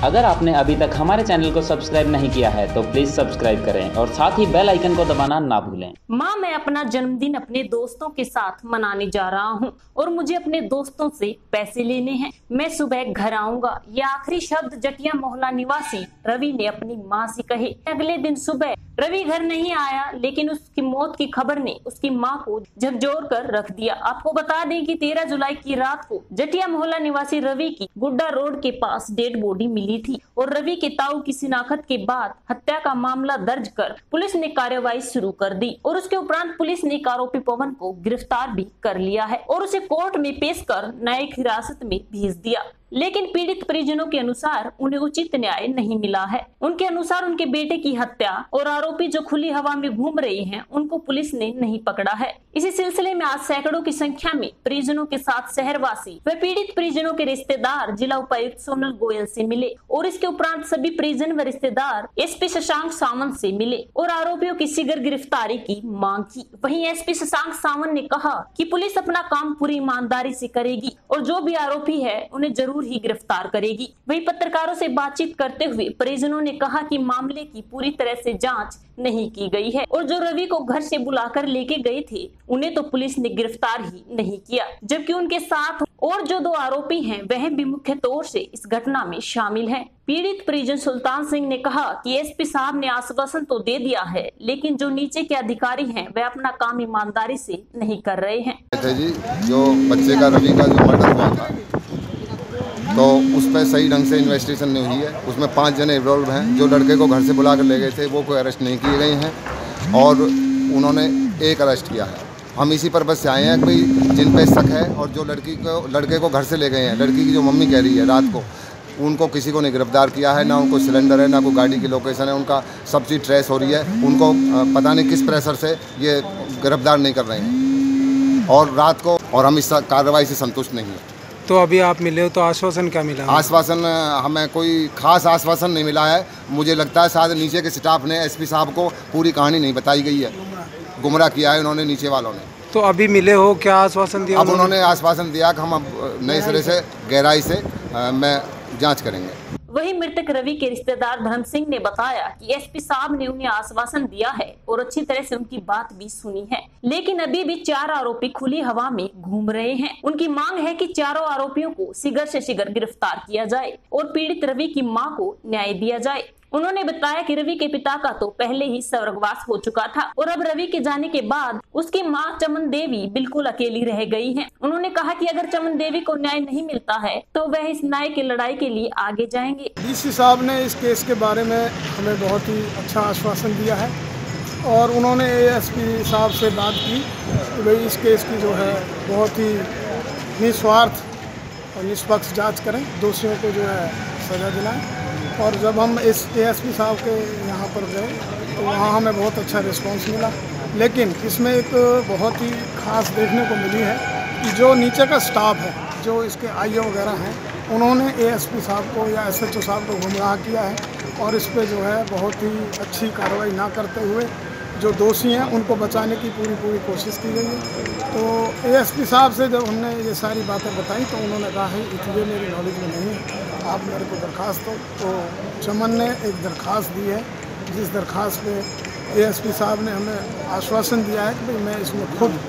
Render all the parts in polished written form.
अगर आपने अभी तक हमारे चैनल को सब्सक्राइब नहीं किया है तो प्लीज सब्सक्राइब करें और साथ ही बेल आइकन को दबाना ना भूलें। माँ, मैं अपना जन्मदिन अपने दोस्तों के साथ मनाने जा रहा हूँ और मुझे अपने दोस्तों से पैसे लेने हैं। मैं सुबह घर आऊंगा। ये आखिरी शब्द जटिया मोहल्ला निवासी रवि ने अपनी माँ से कहे। अगले दिन सुबह रवि घर नहीं आया, लेकिन उसकी मौत की खबर ने उसकी माँ को झकझोर कर रख दिया। आपको बता दें कि 13 जुलाई की रात को जटिया मोहल्ला निवासी रवि की गुड्डा रोड के पास डेड बॉडी मिली थी और रवि के ताऊ की शिनाख्त के बाद हत्या का मामला दर्ज कर पुलिस ने कार्रवाई शुरू कर दी और उसके उपरांत पुलिस ने आरोपी पवन को गिरफ्तार भी कर लिया है और उसे कोर्ट में पेश कर न्यायिक हिरासत में भेज दिया। लेकिन पीड़ित परिजनों के अनुसार उन्हें उचित न्याय नहीं मिला है। उनके अनुसार उनके बेटे की हत्या और आरोपी जो खुली हवा में घूम रहे हैं उनको पुलिस ने नहीं पकड़ा है। इसी सिलसिले में आज सैकड़ों की संख्या में परिजनों के साथ शहरवासी व पीड़ित परिजनों के रिश्तेदार जिला उपायुक्त सोनल गोयल से मिले और इसके उपरांत सभी परिजन व रिश्तेदार एसपी शशांक सावंत से मिले और आरोपियों की शीघ्र गिरफ्तारी की मांग की। वहीं एसपी शशांक सावंत ने कहा कि पुलिस अपना काम पूरी ईमानदारी से करेगी और जो भी आरोपी है उन्हें जरूर ही गिरफ्तार करेगी। वहीं पत्रकारों से बातचीत करते हुए परिजनों ने कहा कि मामले की पूरी तरह से जांच नहीं की गई है और जो रवि को घर से बुलाकर लेके गए थे उन्हें तो पुलिस ने गिरफ्तार ही नहीं किया, जबकि उनके साथ और जो 2 आरोपी हैं वह भी मुख्य तौर से इस घटना में शामिल हैं। पीड़ित परिजन सुल्तान सिंह ने कहा कि एसपी साहब ने आश्वासन तो दे दिया है, लेकिन जो नीचे के अधिकारी हैं वह अपना काम ईमानदारी से नहीं कर रहे हैं। जी, जो बच्चे का रवि का जो मर्डर हुआ था तो उस पर सही ढंग से इन्वेस्टिगेशन नहीं हुई है। उसमें 5 जने इन्वॉल्व हैं। जो लड़के को घर से बुला कर ले गए थे वो कोई अरेस्ट नहीं किए गए हैं और उन्होंने एक अरेस्ट किया है। हम इसी पर्पज से आए हैं कि जिन पे शक है और जो लड़के को घर से ले गए हैं, लड़की की जो मम्मी कह रही है रात को, उनको किसी को नहीं गिरफ्तार किया है, ना उनको सिलेंडर है, ना कोई गाड़ी की लोकेशन है। उनका सब चीज़ ट्रेस हो रही है। उनको पता नहीं किस प्रेशर से ये गिरफ्तार नहीं कर रहे हैं और रात को, और हम इस कार्रवाई से संतुष्ट नहीं हैं। तो अभी आप मिले हो तो आश्वासन क्या मिला? आश्वासन हमें कोई खास आश्वासन नहीं मिला है। मुझे लगता है शायद नीचे के स्टाफ ने एसपी साहब को पूरी कहानी नहीं बताई गई है, गुमराह किया है उन्होंने नीचे वालों ने। तो अभी मिले हो, क्या आश्वासन दिया? अब उन्होंने आश्वासन दिया कि हम अब नए सिरे से गहराई से मैं जांच करेंगे। वहीं मृतक रवि के रिश्तेदार धर्म सिंह ने बताया कि एसपी साहब ने उन्हें आश्वासन दिया है और अच्छी तरह से उनकी बात भी सुनी है, लेकिन अभी भी 4 आरोपी खुली हवा में घूम रहे हैं। उनकी मांग है कि चारों आरोपियों को शीघ्र से शीघ्र गिरफ्तार किया जाए और पीड़ित रवि की मां को न्याय दिया जाए। उन्होंने बताया कि रवि के पिता का तो पहले ही स्वर्गवास हो चुका था और अब रवि के जाने के बाद उसकी मां चमन देवी बिल्कुल अकेली रह गई हैं। उन्होंने कहा कि अगर चमन देवी को न्याय नहीं मिलता है तो वह इस न्याय की लड़ाई के लिए आगे जाएंगे। डीसी साहब ने इस केस के बारे में हमें बहुत ही अच्छा आश्वासन दिया है और उन्होंने एएसपी साहब से बात की कि भाई इस केस की जो है बहुत ही निस्वार्थ और निष्पक्ष जाँच करें, दोषियों को जो है सजा दिलाएं। और जब हम इस एएसपी साहब के यहाँ पर गए तो वहाँ हमें बहुत अच्छा रिस्पांस मिला, लेकिन इसमें एक बहुत ही खास देखने को मिली है कि जो नीचे का स्टाफ है, जो इसके आईओ वगैरह हैं, उन्होंने एएसपी साहब को या एसएचओ साहब को गुमराह किया है और इस पे जो है बहुत ही अच्छी कार्रवाई ना करते हुए जो दोषी हैं उनको बचाने की पूरी कोशिश की गई है। तो एएसपी साहब से जब हमने ये सारी बातें बताई तो उन्होंने कहा है इसलिए मेरी नॉलेज में नहीं है, आप मेरे को दरख्वास्त दो। तो चमन ने एक दरख्वास्त दी है, जिस दरख्वास्त पे एएसपी साहब ने हमें आश्वासन दिया है कि भाई मैं इसमें खुद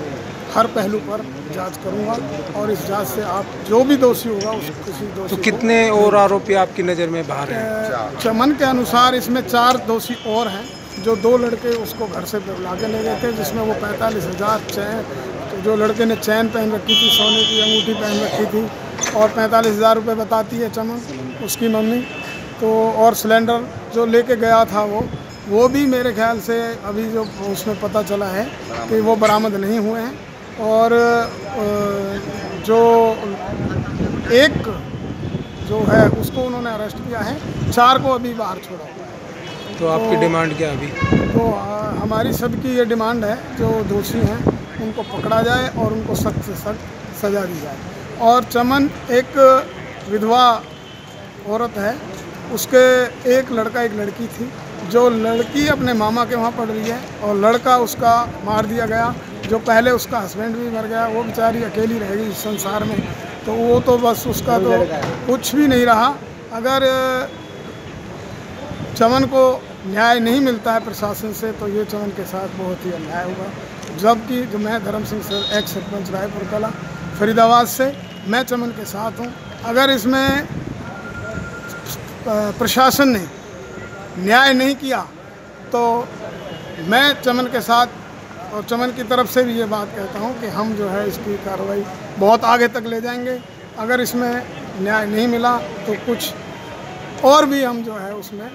हर पहलू पर जांच करूंगा और इस जांच से आप जो भी दोषी होगा उस किसी दोषी। तो कितने और आरोपी आपकी नज़र में बाहर हैं? चमन के अनुसार इसमें 4 दोषी और हैं। जो 2 लड़के उसको घर से बुला के ले गए थे, जिसमें वो 45,000 चैन, तो जो लड़के ने चैन पहन रखी थी, सोने की अंगूठी पहन रखी थी और 45,000 रुपये बताती है चमन उसकी मम्मी। तो और सिलेंडर जो लेके गया था वो भी मेरे ख्याल से अभी जो उसमें पता चला है कि वो बरामद नहीं हुए हैं। और जो एक जो है उसको उन्होंने अरेस्ट किया है, 4 को अभी बाहर छोड़ा हुआ है। तो आपकी डिमांड क्या अभी? तो हमारी सबकी ये डिमांड है, जो दोषी हैं उनको पकड़ा जाए और उनको सख्त से सख्त सजा दी जाए। और चमन एक विधवा औरत है, उसके एक लड़का एक लड़की थी। जो लड़की अपने मामा के वहाँ पढ़ रही है और लड़का उसका मार दिया गया। जो पहले उसका हस्बैंड भी मर गया, वो बेचारी अकेली रहेगी इस संसार में। तो वो तो बस उसका तो कुछ भी नहीं रहा। अगर चमन को न्याय नहीं मिलता है प्रशासन से, तो ये चमन के साथ बहुत ही अन्याय हुआ। जबकि जो मैं धर्म सिंह सर एक्स सरपंच रायपुर कला फरीदाबाद से, मैं चमन के साथ हूँ। अगर इसमें प्रशासन ने न्याय नहीं किया तो मैं चमन के साथ और चमन की तरफ से भी ये बात कहता हूँ कि हम जो है इसकी कार्रवाई बहुत आगे तक ले जाएंगे। अगर इसमें न्याय नहीं मिला तो कुछ और भी हम जो है उसमें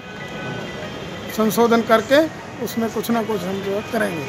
संशोधन करके उसमें कुछ ना कुछ हम जो है करेंगे।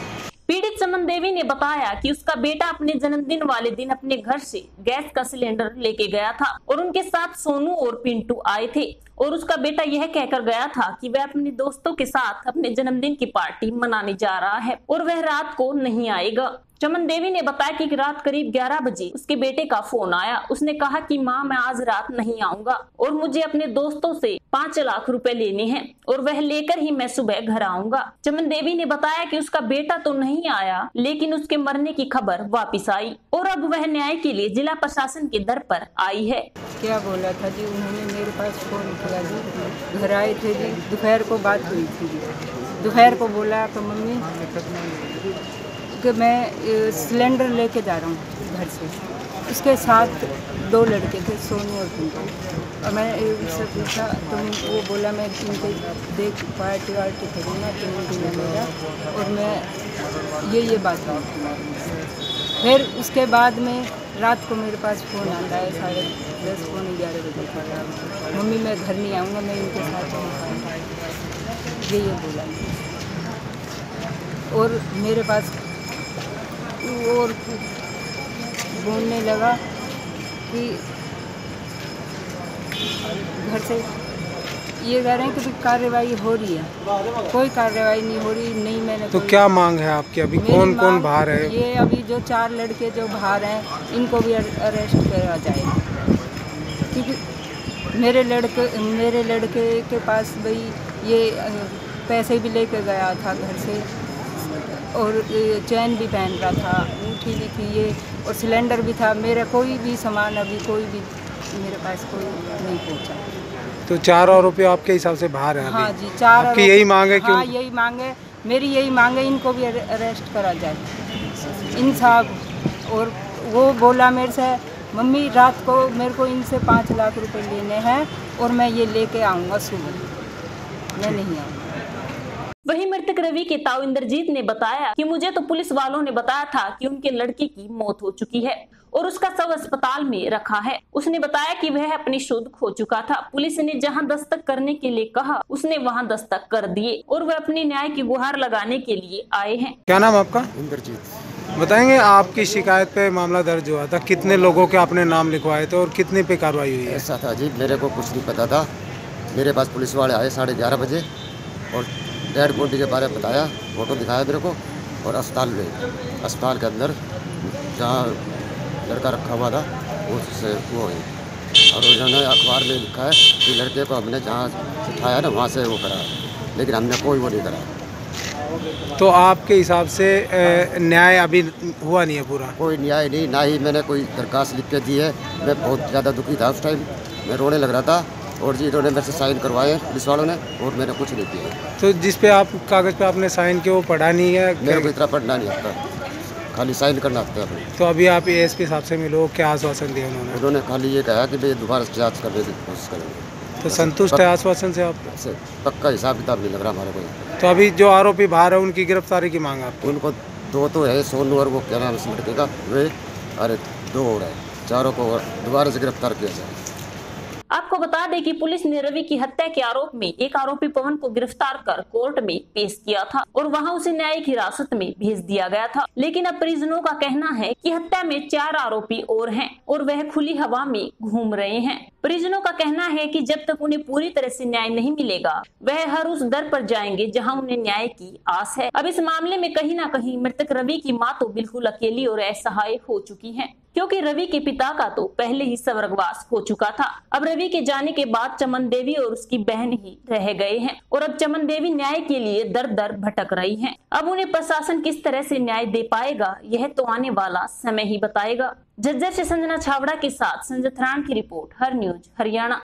पीड़ित चमन देवी ने बताया कि उसका बेटा अपने जन्मदिन वाले दिन अपने घर से गैस का सिलेंडर लेके गया था और उनके साथ सोनू और पिंटू आए थे और उसका बेटा यह कहकर गया था कि वह अपने दोस्तों के साथ अपने जन्मदिन की पार्टी मनाने जा रहा है और वह रात को नहीं आएगा। चमन देवी ने बताया कि रात करीब 11 बजे उसके बेटे का फोन आया। उसने कहा कि मां, मैं आज रात नहीं आऊंगा और मुझे अपने दोस्तों से 5 लाख रुपए लेने हैं और वह लेकर ही मैं सुबह घर आऊंगा। चमन देवी ने बताया कि उसका बेटा तो नहीं आया, लेकिन उसके मरने की खबर वापिस आई और अब वह न्याय के लिए जिला प्रशासन के दर पर आई है। क्या बोला था जी, उन्होंने मेरे पास फोन किया जी, घर आए थे जी, दोपहर को बात हुई थी जी। दोपहर को बोला कि मम्मी कि मैं सिलेंडर लेके जा रहा हूँ घर से। उसके साथ 2 लड़के थे, सोनू और पिंटू। और मैं उससे पूछा तो वो बोला मैं इनके देख पार्टी वार्टी करूँगा तो इनके मेरा, और मैं ये बात नहीं। फिर उसके बाद में रात को मेरे पास फ़ोन आता है 10:30 पौने 11 बजे का, मम्मी मैं घर नहीं आऊँगा, मैं इनके साथ रहूँगा, ये बोला। और मेरे पास और बोलने लगा कि घर से ये कह रहे हैं कि कार्रवाई हो रही है, कोई कार्रवाई नहीं हो रही। नहीं, मैंने तो क्या मांग है आपकी? अभी कौन कौन बाहर है? ये अभी जो 4 लड़के जो बाहर हैं इनको भी अरेस्ट करा जाए, क्योंकि मेरे लड़के के पास भाई ये पैसे भी लेके गया था घर से और चैन भी पहन रहा था, अंगूठी भी थी ये, और सिलेंडर भी था। मेरा कोई भी सामान अभी कोई भी मेरे पास कोई नहीं पहुंचा। तो 4 आरोपी आपके हिसाब से बाहर हैं? हाँ जी, 4 आपकी यही मांग है? हाँ, यही मांग है, मेरी यही मांग है, इनको भी अरेस्ट करा जाए, इंसाफ। और वो बोला मेरे से, मम्मी रात को मेरे को इनसे 5 लाख रुपए लेने हैं और मैं ये लेके आऊँगा सुबह, मैं नहीं आऊँगा। वहीं मृतक रवि के ताऊ इंद्रजीत ने बताया कि मुझे तो पुलिस वालों ने बताया था कि उनके लड़के की मौत हो चुकी है और उसका शव अस्पताल में रखा है। उसने बताया कि वह अपनी शुद्ध खो चुका था। पुलिस ने जहां दस्तक करने के लिए कहा, उसने वहां दस्तक कर दिए और वह अपनी न्याय की गुहार लगाने के लिए आए हैं। क्या नाम आपका? इंद्रजीत। बताएंगे, आपकी शिकायत पे मामला दर्ज हुआ था, कितने लोगों के आपने नाम लिखवाए थे और कितने पे कार्रवाई हुई है? ऐसा था जी, मेरे को कुछ नहीं पता था। मेरे पास पुलिस वाले आए 11:30 बजे और डेड बॉडी के बारे में बताया, फोटो दिखाया मेरे को, और अस्पताल के अंदर जहाँ लड़का रखा हुआ था उससे वो हुई, और उन्होंने अखबार में लिखा है कि लड़के को हमने जहाँ उठाया ना वहाँ से वो करा, लेकिन हमने कोई वो नहीं करा। तो आपके हिसाब से न्याय अभी हुआ नहीं है पूरा? कोई न्याय नहीं, ना ही मैंने कोई दरखास्त लिख के दी है। मैं बहुत ज़्यादा दुखी था उस टाइम, मैं रोने लग रहा था, और जी इन्होंने मेरे से साइन करवाए पुलिस वालों ने, और मैंने कुछ नहीं किया। तो जिस पे आप कागज़ पे आपने साइन किया वो पढ़ा नहीं है? मेरे को इतना पढ़ना नहीं आता, खाली साइन करना आता है। तो अभी आप एएसपी साहब से मिलो, क्या आश्वासन दिया उन्होंने? उन्होंने खाली ये कहा कि भाई दोबारा जाँच करने की कोशिश करेंगे। तो संतुष्ट है आश्वासन से आप? से पक्का हिसाब किताब नहीं लग रहा हमारे को। तो अभी जो आरोपी बाहर है उनकी गिरफ्तारी की मांग आप? उनको 2 तो है, सोनू और वो क्या नाम है लड़के का, वे अरे 2 हो रहा है, 4 को दोबारा से गिरफ्तार किया जाए। आपको बता दें कि पुलिस ने रवि की हत्या के आरोप में एक आरोपी पवन को गिरफ्तार कर कोर्ट में पेश किया था और वहां उसे न्यायिक हिरासत में भेज दिया गया था। लेकिन अब परिजनों का कहना है कि हत्या में 4 आरोपी और हैं और वह खुली हवा में घूम रहे हैं। परिजनों का कहना है कि जब तक उन्हें पूरी तरह से न्याय नहीं मिलेगा, वह हर उस दर पर जाएंगे जहां उन्हें न्याय की आस है। अब इस मामले में कहीं ना कहीं मृतक रवि की मां तो बिल्कुल अकेली और असहाय हो चुकी है, क्योंकि रवि के पिता का तो पहले ही स्वर्गवास हो चुका था। अब रवि के जाने के बाद चमन देवी और उसकी बहन ही रह गए हैं और अब चमन देवी न्याय के लिए दर दर भटक रही हैं। अब उन्हें प्रशासन किस तरह से न्याय दे पाएगा, यह तो आने वाला समय ही बताएगा। झज्जर से संजना छावड़ा के साथ संजय थरान की रिपोर्ट, हर न्यूज हरियाणा।